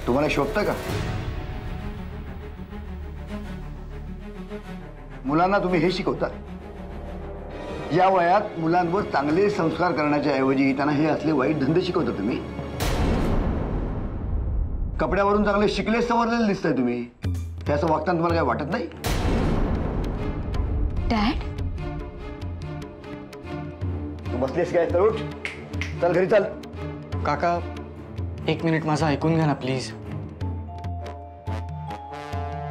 तुम्हाला शोभतं का? मुलांना तुम्ही हे शिकवता? या वयात मुलांवर चांगले संस्कार करण्याच्या ऐवजी त्यांना हे असले वाईट धंदे शिकवता तुम्ही? कपड्यावरून चांगले शिकले सवरलेले दिसताय तुम्ही. हे असं वागताना तुम्हाला काय वाटत नाही? डॅड, तू बसलीस काय? तर उठ, चल घरी चल. काका, एक मिनिट माझं ऐकून घ्या ना प्लीज.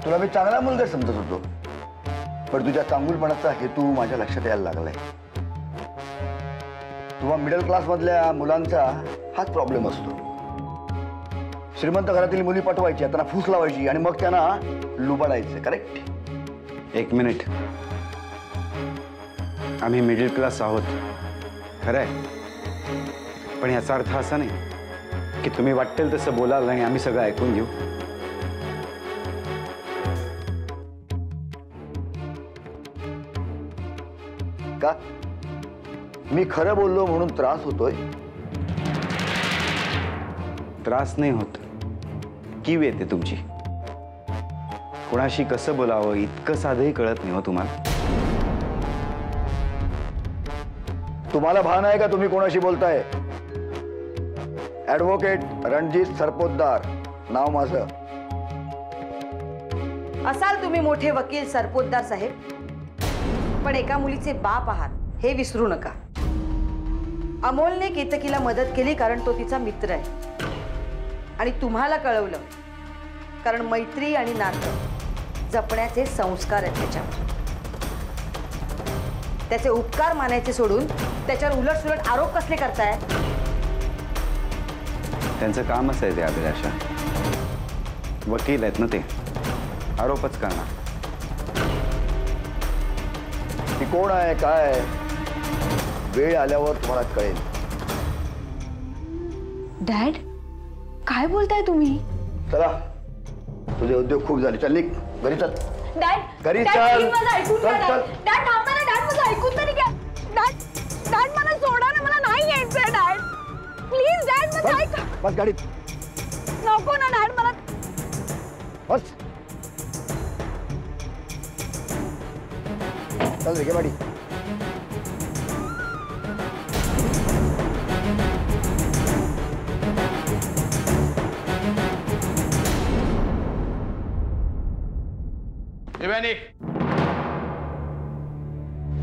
तुला मी चांगला मुलगा समजत होतो, पण तुझ्या चांगुलपणाचा हेतू माझ्या लक्षात यायला लागलाय. तुझा मिडल क्लास मधल्या मुलांचा हाच प्रॉब्लेम असतो. श्रीमंत घरातील मुली पटवायची, त्यांना फूस लावायची आणि मग त्यांना लुबाडायचं. करेक्ट? एक मिनिट. आम्ही मिडल क्लास आहोत खरंय, पण याचा अर्थ असा नाही की तुम्ही वाटेल तसं बोलाल आणि आम्ही सगळं ऐकून घेऊ. का? मी खरं बोललो म्हणून त्रास होतोय? त्रास नाही होत, कीव येते तुमची. कोणाशी कसं बोलावं इतकं साधंही कळत नाही हो तुम्हाला. तुम्हाला भान आहे का तुम्ही कोणाशी बोलताय? ॲडव्होकेट रणजित सरपोतदार नाव माझं. असाल तुम्ही मोठे वकील सरपोतदार साहेब, पण एका मुलीचे बाप आहात हे विसरू नका. अमोलने केतकीला मदत केली कारण तो तिचा मित्र आहे, आणि तुम्हाला कळवलं कारण मैत्री आणि नातं जपण्याचे संस्कार आहेत त्याच्यावर. त्याचे उपकार मानायचे सोडून त्याच्यावर उलटसुलट आरोप कसले करताय? त्यांचं कामच आहे ते अभिलाषा. वकील आहेत ना ते, आरोपच करणार. ती कोण आहे काय वेळ आल्यावर तुम्हाला कळेल. डॅड, काय बोलताय तुम्ही? चला, तुझे उद्योग खूप झाले. चल निघ घरी. चल डॅड, घरी डॅड, चल. please माझं ऐकून घ्या. चल, चल. डॅड, थांबा ना. डॅड, माझं ऐकून तरी घ्या. डॅड, मला सोडा ना. मला नाही यायचंय डॅड. प्लीज डॅड, माझं ऐका. बस गाडीत नको ना डॅड, मला. बस. चल रे, घे गाडी.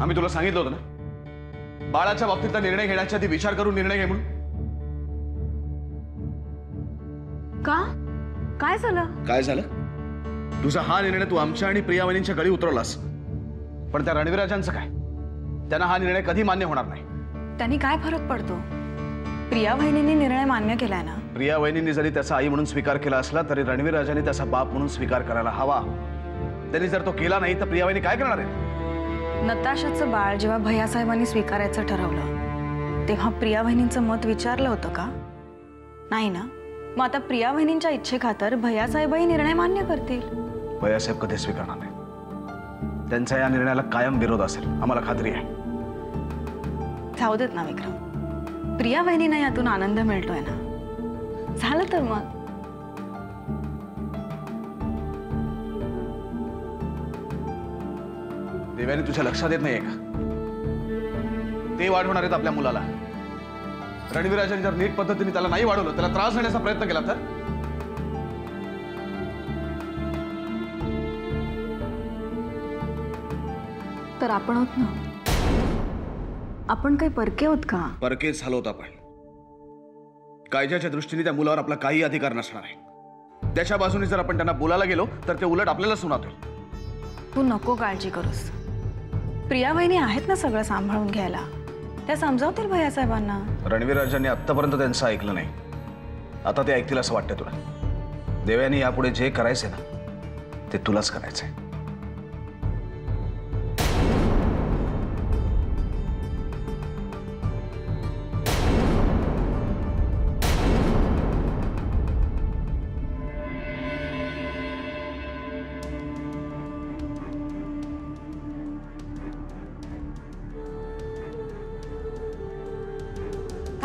आम्ही तुला सांगितलं होतं ना, बाळाच्या बाबतीतला निर्णय घेण्याच्या आधी विचार करून निर्णय घे म्हणून. का? काय झालं? काय झालं? तुझा हा निर्णय तू आमच्या आणि प्रियावनींच्या गळी उतरवलास, पण त्या रणवीराजांचं काय? त्यांना हा निर्णय कधी मान्य होणार नाही. त्यांनी काय फरक पडतो? प्रिया वहिनींनी निर्णय मान्य केलाय ना. प्रिया वहिनींनी जरी त्याचा आई म्हणून स्वीकार केला असला तरी रणवीरराजांनी त्याचा बाप म्हणून स्वीकार करायला हवा. त्यांनी जर तो केला नाही तर प्रिया वहिनी काय करणार आहे? नताशाचं बाळ जेव्हा भैयासाहेबांनी स्वीकारायचं ठरवलं तेव्हा प्रिया वहिनींचं मत विचारलं होतं का? नाही ना. मग आता प्रिया वहिनींच्या इच्छेखातर भैयासाहेबही निर्णय मान्य करतील. भैयासाहेब कधी स्वीकारणार नाही. त्यांचा या निर्णयाला कायम विरोध असेल, आम्हाला खात्री आहे. जाऊ देत ना विक्रम, प्रिया वहिनींना यातून आनंद मिळतोय ना. झालं तर मग. देव्याने तुझ्या लक्षात येत नाहीये का? ते वाढवणार आहेत आपल्या मुलाला. रणवीरराजांनी जर नीट पद्धतीने त्याला नाही वाढवलं, त्याला त्रास देण्याचा प्रयत्न केला तर आपण होत ना. आपण काही परके होत का? परकेच झालो होता. आपण कायद्याच्या दृष्टीने त्या मुलावर आपला काही अधिकार नसणार आहे. त्याच्या बाजूने जर आपण त्यांना बोलायला गेलो तर ते उलट आपल्याला सुनावतील. तू नको काळजी करूस. प्रिया वहिनी आहेत ना सगळं सांभाळून घ्यायला. त्या समजावतील भैयासाहेबांना. रणवीरराजांनी आत्तापर्यंत त्यांचं ऐकलं नाही, आता ते ऐकतील असं वाटतंय तुला? देव्याने यापुढे जे करायचंय ना ते तुलाच करायचंय.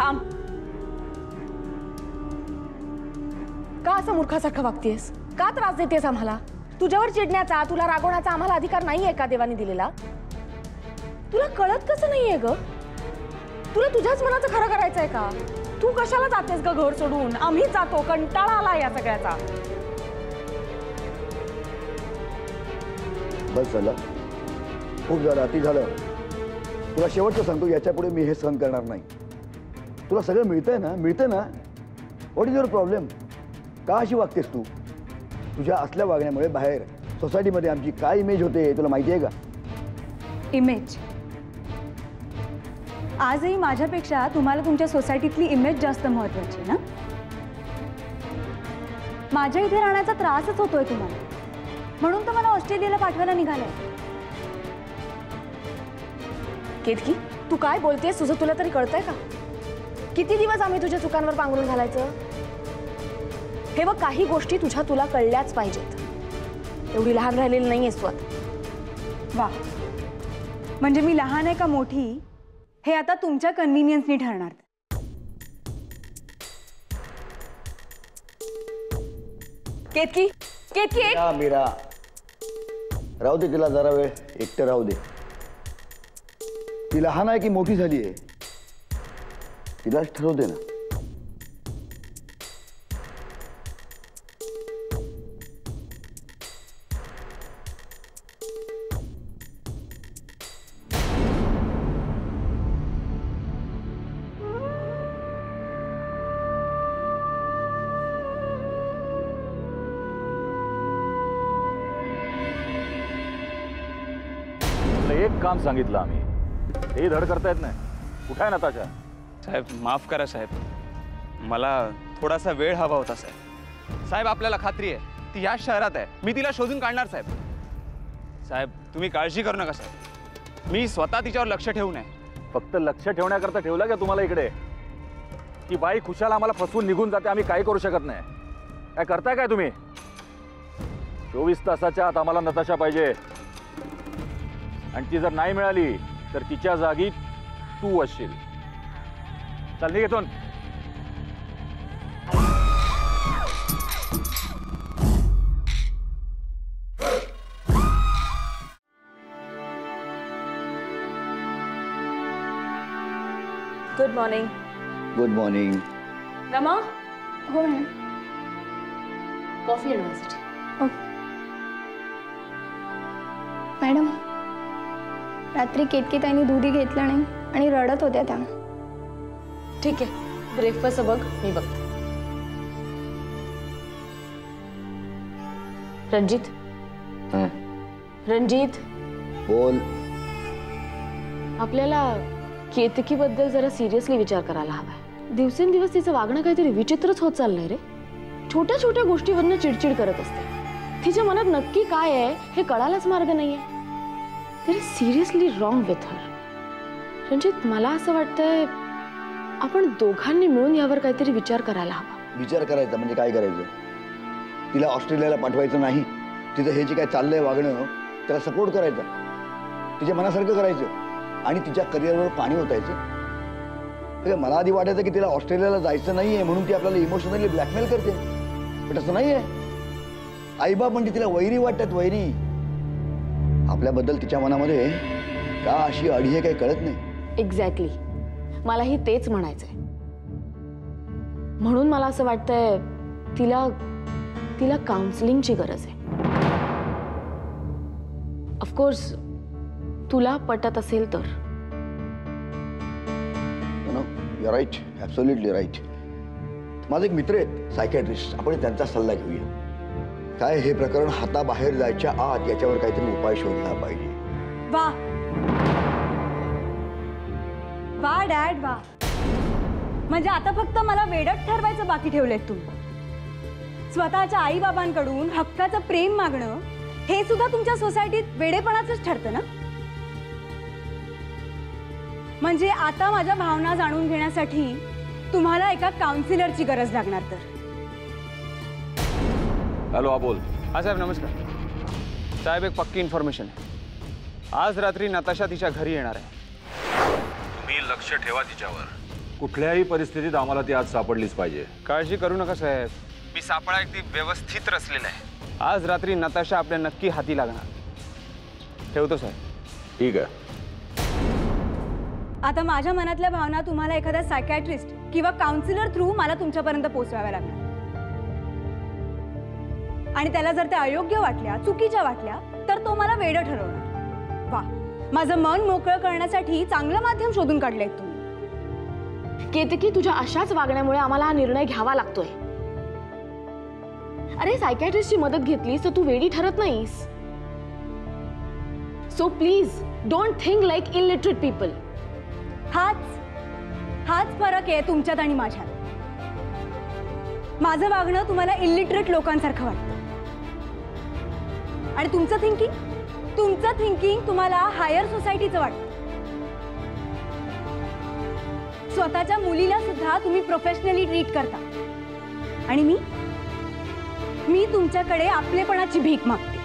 थांब. का असं मूर्खासारखं वागतेस? का त्रास देतेस आम्हाला? तुझ्यावर चिडण्याचा, तुला रागवण्याचा आम्हाला अधिकार नाहीये का देवाने दिलेला? तुला कळत कसं नाहीये ग? तुला तुझ्याच मनाचं खरं करायचंय का? तू कशाला जातेस ग घर सोडून? आम्ही जातो, कंटाळा आला या सगळ्याचा. बस झालं, खूप झालं, अति झालं. तुला शेवटचं सांगतो, याच्या पुढे मी हे सहन करणार नाही. तुला सगळं मिळतंय ना? What is your problem? का अशी वागतेस तू? तुझ्या असल्या वागण्यामुळे बाहेर सोसायटीमध्ये आमची काय इमेज होते तुला माहिती आहे का? इमेज? आजही माझ्यापेक्षा तुम्हाला तुमच्या सोसायटीतली इमेज जास्त महत्वाची ना? माझ्या इथे राहण्याचा त्रासच होतोय तुम्हाला, म्हणून तर मला ऑस्ट्रेलियाला पाठवायला निघालंय. केतकी, तू काय बोलतेस? तुझं तुला तरी कळतंय का? किती दिवस आम्ही तुझ्या चुकांवर पांघरून घालायचं? हे बघ, काही गोष्टी तुला कळल्याच पाहिजेत. एवढी लहान राहिलेली नाहीयेस तू आता. वा, म्हणजे मी लहान आहे का मोठी हे आता तुमच्या कन्व्हिनियन्सनी ठरणार. केतकी, केतकी एक मीरा, राहू दे तिला जरा वेळ एकटं राहू दे. ती लहान आहे की मोठी झाली आहे तिलाच ठरवू दे ना. एक काम सांगितलं आम्ही, हे धड करता येत नाही. कुठे आहे नताशा? साहेब माफ करा साहेब, मला थोडासा वेळ हवा होता साहेब. साहेब आपल्याला खात्री आहे ती याच शहरात आहे. मी तिला शोधून काढणार साहेब. साहेब तुम्ही काळजी करू नका साहेब, मी स्वतः तिच्यावर लक्ष ठेवून आहे. फक्त लक्ष ठेवण्याकरता ठेवला का तुम्हाला इकडे? ती बाई खुशाल आम्हाला फसवून निघून जाते, आम्ही काही करू शकत नाही. काय करताय काय तुम्ही? 24 तासाच्या आत आम्हाला नताशा पाहिजे, आणि ती जर नाही मिळाली तर तिच्या जागी तू असशील. चल निघ इथून. Good morning. Good morning. Rama, हो मॅम. कॉफी आणण्यासाठी. मॅडम, रात्री केतकीताईंनी दूधही घेतलं नाही आणि रडत होत्या त्या. ठीक आहे, ब्रेकफास्ट बघ, मी बघते. रणजित, रणजित बोल. आपल्याला केतकीबद्दल जरा सिरियसली विचार करायला हवाय. दिवसेंदिवस तिचं वागणं काहीतरी विचित्रच होत चाललंय रे. छोट्या छोट्या गोष्टीवरनं चिडचिड करत असते. तिच्या मनात नक्की काय आहे हे कळायलाच मार्ग नाहीये. There is seriously wrong with her. Ranjit, मला असं वाटतंय आपण दोघांनी मिळून यावर काहीतरी विचार करायला हवा. विचार करायचा म्हणजे काय करायचं? तिला ऑस्ट्रेलियाला पाठवायचं नाही, तिचं हे जे काय चाललंय वागणं त्याला सपोर्ट करायचा, तिच्या मनासारखं करायचं आणि तिच्या करिअरवर पाणी ओतायचं. मला आधी वाटायचं की तिला ऑस्ट्रेलियाला जायचं नाहीये म्हणून ती आपल्याला इमोशनली ब्लॅकमेल करते, पण असं नाहीये. आईबाप म्हणजे तिला वैरी वाटतात, वैरी. आपल्याबद्दल तिच्या मनामध्ये का अशी अडी आहे काही कळत नाही. एक्झॅक्टली, मलाही तेच म्हणायचंय. म्हणून मला असं वाटतंय तिला तिला काउन्सिलिंगची गरज आहे. ऑफकोर्स तुला पटत असेल तर. You are right, absolutely right. माझे एक मित्र आहेत सायकॅट्रिस्ट, आपण त्यांचा सल्ला घेऊया. काय हे प्रकरण हाताबाहेर जायच्या आत याच्यावर काहीतरी उपाय शोधला पाहिजे. वा वा डॅड, वा. म्हणजे आता फक्त मला वेडत ठरवायचं बाकी ठेवलंय तुम्ही. स्वतःच्या आई बाबांकडून हक्काचं प्रेम मागणं हे सुद्धा तुमच्या सोसायटीत वेडेपणाचंच ठरतं ना? म्हणजे आता माझ्या भावना जाणून घेण्यासाठी तुम्हाला एका काउन्सिलरची गरज लागणार तर. हॅलो, हा बोल. हा साहेब नमस्कार. साहेब एक पक्की इन्फॉर्मेशन आहे. आज रात्री नताशा तिच्या घरी येणार आहे. तुम्ही लक्ष ठेवा तिच्यावर. कुठल्याही परिस्थितीत आम्हाला ती आज सापडलीच पाहिजे. काळजी करू नका साहेब, मी सापळा अगदी व्यवस्थित रचलेला आहे. आज रात्री नताशा आपल्या नक्की हाती लागणार. ठेवतो साहेब. ठीक आहे. आता माझ्या मनातल्या भावना तुम्हाला एखाद्या सायकॅट्रिस्ट किंवा काउन्सिलर थ्रू मला तुमच्यापर्यंत पोहोचवाव्या लागणार. आणि त्याला जर त्या अयोग्य वाटल्या, चुकीच्या वाटल्या, तर तो मला वेडं ठरवणार. वा, माझं मन मोकळं करण्यासाठी चांगलं माध्यम शोधून काढलंय तुम्ही. केतकी, तुझ्या अशाच वागण्यामुळे आम्हाला हा निर्णय घ्यावा लागतोय. अरे, सायकॅट्रिस्टची मदत घेतलीस तर तू वेडी ठरत नाहीस. So please don't think like illiterate people. हाच फरक आहे तुमच्यात आणि माझ्यात. माझं वागणं तुम्हाला इलिटरेट लोकांसारखं वाटतं आणि तुमचं थिंकिंग तुम्हाला हायर सोसायटीचं वाटतं. स्वतःच्या मुलीला सुद्धा तुम्ही प्रोफेशनली ट्रीट करता आणि मी तुमच्याकडे आपलेपणाची भीक मागते.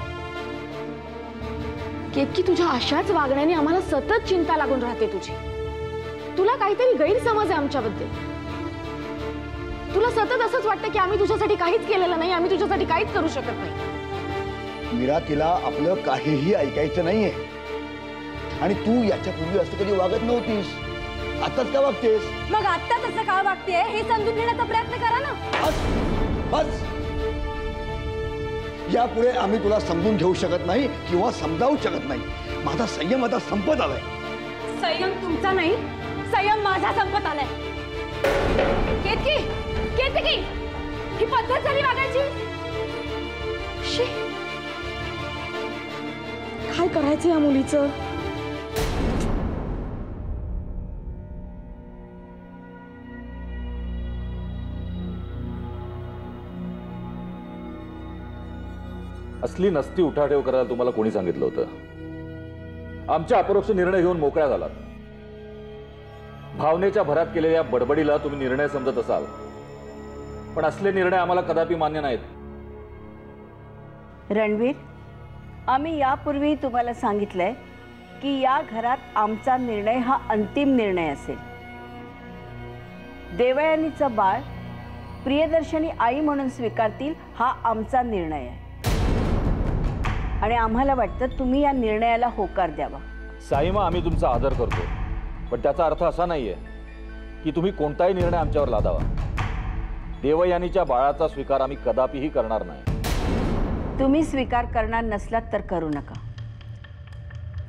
केतकी, तुझ्या अशाच वागण्याने आम्हाला सतत चिंता लागून राहते तुझी. तुला काहीतरी गैरसमज आहे आमच्याबद्दल. तुला सतत असंच वाटतं की आम्ही तुझ्यासाठी काहीच केलेलं नाही, आम्ही तुझ्यासाठी काहीच करू शकत नाही. मीरा, तिला आपलं काहीही ऐकायचं नाहीये आणि तू याच्यापूर्वी असं कधी वागत नव्हतीस. आताच का वागतेस? मग आता तसं का वागतेय हे समजून घेण्याचा प्रयत्न करा ना. बस. यापुढे आम्ही तुला समजून घेऊ शकत नाही किंवा समजावू शकत नाही. माझा संयम आता संपत आलाय. संयम तुमचा नाही, संयम माझा संपत आलाय. केतकी, ही पद्धत झाली वागायची. काय करायचं या मुलीचं? असली नसती उठाठेव करायला तुम्हाला कोणी सांगितलं होतं? आमच्या अपरोक्ष निर्णय घेऊन मोकळ्या झालात. भावनेच्या भरात केलेल्या बडबडीला तुम्ही निर्णय समजत असाल, पण असले निर्णय आम्हाला कदापि मान्य नाहीत. रणवीर, आम्ही यापूर्वी तुम्हाला सांगितलंय की या घरात आमचा निर्णय हा अंतिम निर्णय असेल. देवयानीचं बाळ प्रियदर्शनी आई म्हणून स्वीकारतील हा आमचा निर्णय आहे आणि आम्हाला वाटतं तुम्ही या निर्णयाला होकार द्यावा. साईमा, आम्ही तुमचा आदर करतो, पण त्याचा अर्थ असा नाहीये की तुम्ही कोणताही निर्णय आमच्यावर लादावा. देवयानीच्या बाळाचा स्वीकार आम्ही कदापिही करणार नाही. तुम्ही स्वीकार करणार नसलात तर करू नका,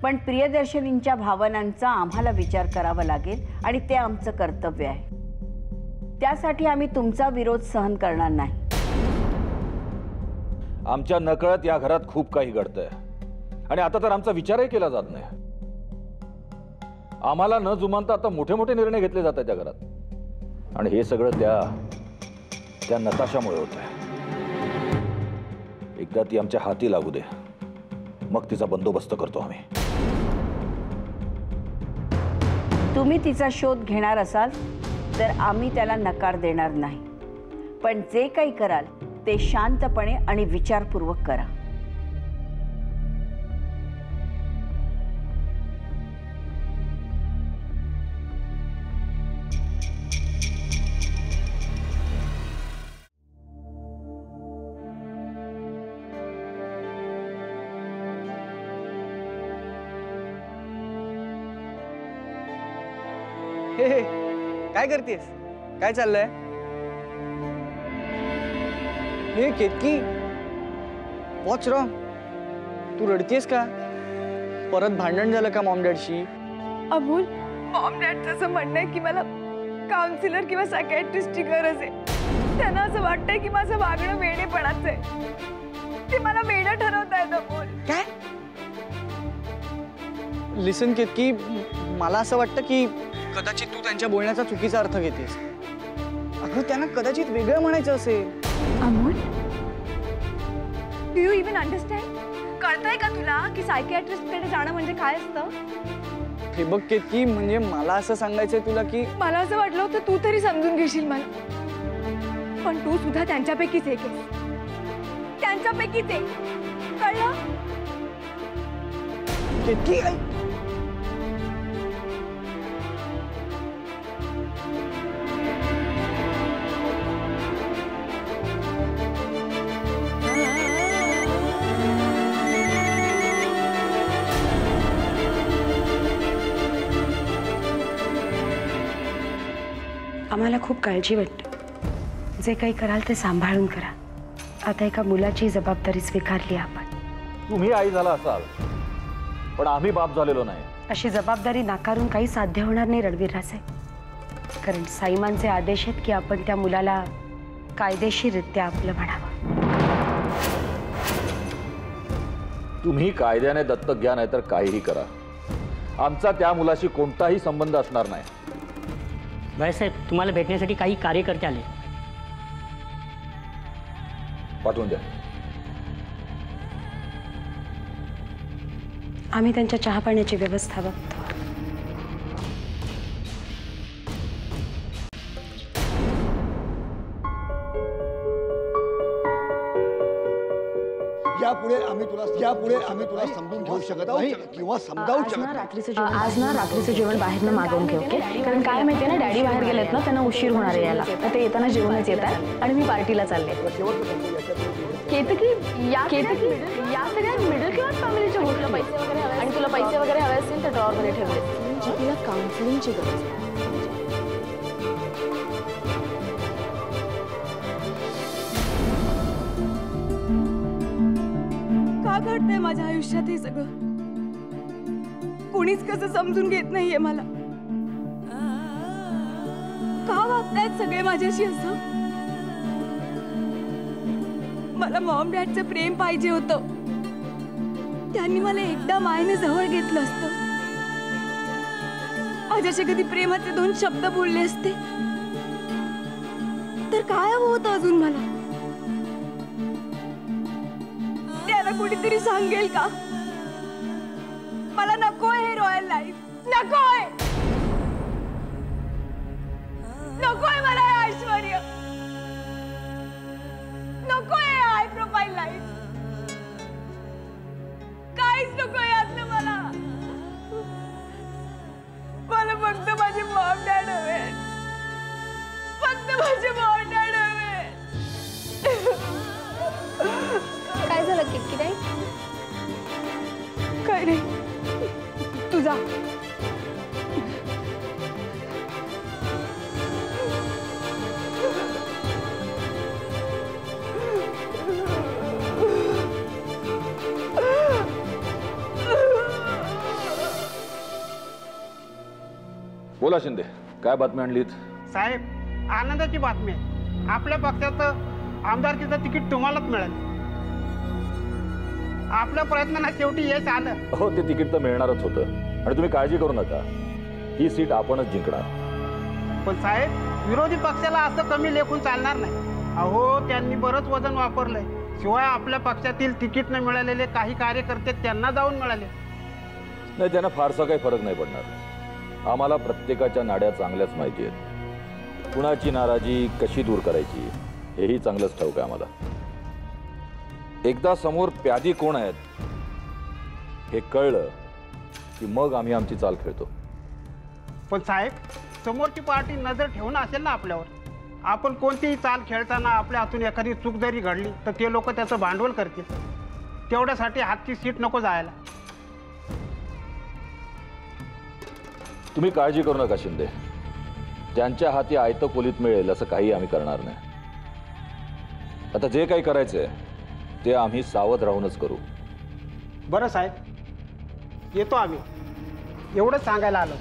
पण प्रियदर्शनींच्या भावनांचा आम्हाला विचार करावा लागेल आणि ते आमचं कर्तव्य आहे. त्यासाठी आम्ही तुमचा विरोध सहन करणार नाही. आमच्या नकळत या घरात खूप काही घडतंय आणि आता तर आमचा विचारही केला जात नाही. आम्हाला न जुमानता आता मोठे मोठे निर्णय घेतले जातात त्या घरात आणि हे सगळं त्या नताशामुळे होत आहे. एकदा ती आमच्या हाती लागू दे, मग तिचा बंदोबस्त करतो आम्ही. तुम्ही तिचा शोध घेणार असाल तर आम्ही त्याला नकार देणार नाही, पण जे काही कराल ते शांतपणे आणि विचारपूर्वक करा. हे काय करतेस? काय चाललंय? हे केतकी, व्हॉट्स रॉंग? तू रडतेस का? परत भांडण झालं का मॉम डॅडशी? अमोल, मॉम डॅडचं असं म्हणणं आहे की मला काउन्सिलर किंवा सायकॅट्रिस्टची गरज आहे. त्यांना असं वाटतंय की माझं वागणं वेडेपणाचं आहे. ते मला वेडं ठरवतायत अमोल. काय? लिसन केतकी, मला असं वाटतं की कदाचित तू त्यांच्या बोलण्याचा चुकीचा अर्थ घेतेस. अगं, त्यांना कदाचित वेगळं म्हणायचं असेल. Amol, do you even understand? कळतंय का तुला की सायकॅट्रिस्टकडे जाणं म्हणजे काय असतं? हे बघ केतकी, म्हणजे मला असं सांगायचंय तुला की मला असं वाटलं होतं तू तरी समजून घेशील मला, पण तू सुद्धा त्यांच्यापैकीच एक आहेस. त्यांच्यापैकीच एक. कळलं? केतकी, आम्हाला खूप काळजी वाटते. जे काही कराल ते सांभाळून करा. आता एका मुलाची जबाबदारी स्वीकारली आपण. तुम्ही आई झाला असाल, पण आम्ही बाप झालेलो नाही. अशी जबाबदारी नाकारून काही साध्य होणार नाही रणवीर राजे. कारण साईमांचे आदेश आहेत की आपण त्या मुलाला कायदेशीररित्या आपलं म्हणावं. तुम्ही कायद्याने दत्तक घ्या, नाही तर काहीही करा. आमचा त्या मुलाशी कोणताही संबंध असणार नाही. भाईसाहेब, तुम्हाला भेटण्यासाठी काही कार्यकर्ते आले. पाठवून द्या. आम्ही त्यांच्या चहा पाण्याची व्यवस्था बघतो. यापुढे आम्ही तुला समजून घेऊ शकत नाही किंवा समजावू शकत नाही. आज ना रात्रीचं जेवण बाहेरनं मागवून घे, ओके? कारण काय माहितीये ना, डॅडी बाहेर गेलेत ना, त्यांना उशीर होणार आहे यायला. तर ते येताना जेवणच येत आहे आणि मी पार्टीला चालले. केतकी या सगळ्या मिडल क्लास फॅमिलीच्या गोष्टी पैसे वगैरे हवे, आणि तुला पैसे वगैरे हवे असतील तर ड्रॉवरमध्ये ठेवले. तिला काउन्सिलिंगची गरज आहे. का घडतंय माझ्या आयुष्यात हे सगळं? कुणीच कसं समजून घेत नाहीये मला. का वागतायत सगळे माझ्याशी असं? मला मॉम डॅडचं प्रेम पाहिजे होतं. त्यांनी मला एकदा मायेने जवळ घेतलं असतं. माझ्याशी कधी प्रेमाचे 2 शब्द बोलले असते तर काय हवं होतं अजून मला? त्याला कुणीतरी सांगेल का? मला नकोय हे रॉयल लाईफ. नकोय मला हे ऐश्वर्य. नकोय हाय प्रोफाईल लाईफ. काहीच नकोय यातलं मला. मला फक्त माझे मॉम डॅड हवे. फक्त माझे मॉम डॅड हवे. काय झालं किटकी ताई? काय नाही, तुझा बोला शिंदे, काय बातमी आणलीत? साहेब, आनंदाची बातमी आहे. आपल्या पक्षाचं आमदारकीचं तिकीट तुम्हालाच मिळालं. आपल्या प्रयत्नांना शेवटी यश आलं. हो, ते तिकीट तर मिळणारच होतं. आणि तुम्ही काळजी करू नका, ही सीट आपणच जिंकणार. पण साहेब, विरोधी पक्षाला असं कमी लेखून चालणार नाही. अहो, त्यांनी बरंच वजन वापरलंय. शिवाय आपल्या पक्षातील तिकीट न मिळालेले काही कार्यकर्ते त्यांना जाऊन मिळाले. नाही, त्यांना फारसा काही फरक नाही पडणार. आम्हाला प्रत्येकाच्या नाड्या चांगल्याच माहिती आहेत. कुणाची नाराजी कशी दूर करायची हेही चांगलंच ठाऊक आहे आम्हाला. एकदा समोर प्यादी कोण आहेत हे कळलं की मग आम्ही आमची चाल खेळतो. पण साहेब, समोरची पार्टी नजर ठेवून असेल ना आपल्यावर. आपण कोणतीही चाल खेळताना आपल्या हातून एखादी चूक जरी घडली तर ते लोक त्याचं भांडवल करतील. तेवढ्यासाठी हातची सीट नको जायला. तुम्ही काळजी करू नका शिंदे. त्यांच्या हाती आयतं कोलीत मिळेल असं काही आम्ही करणार नाही. आता जे काही करायचंय ते आम्ही सावध राहूनच करू. बरं साहेब, येतो आम्ही. एवढंच सांगायला आलो.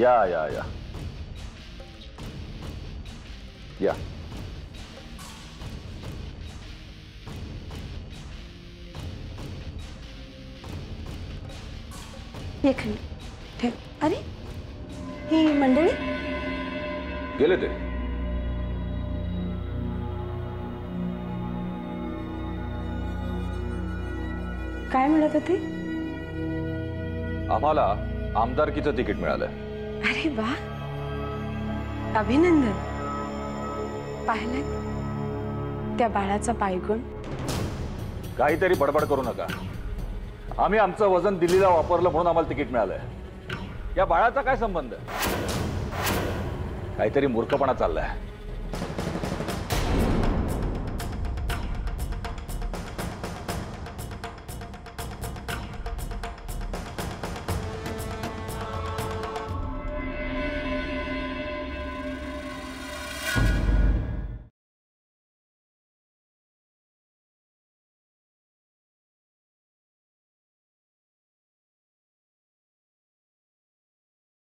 या या या या. एक ठेव. अरे, ही मंडळी गेले ते. काय म्हणत होते? आम्हाला आमदारकीचं तिकीट मिळालं. अरे वा, अभिनंदन. पाहिलं त्या बाळाचा पायगुण. काहीतरी बडबड करू नका. आम्ही आमचं वजन दिल्लीला वापरलं म्हणून आम्हाला तिकीट मिळालंय. या बाळाचा काय संबंध? काहीतरी मूर्खपणा चाललाय.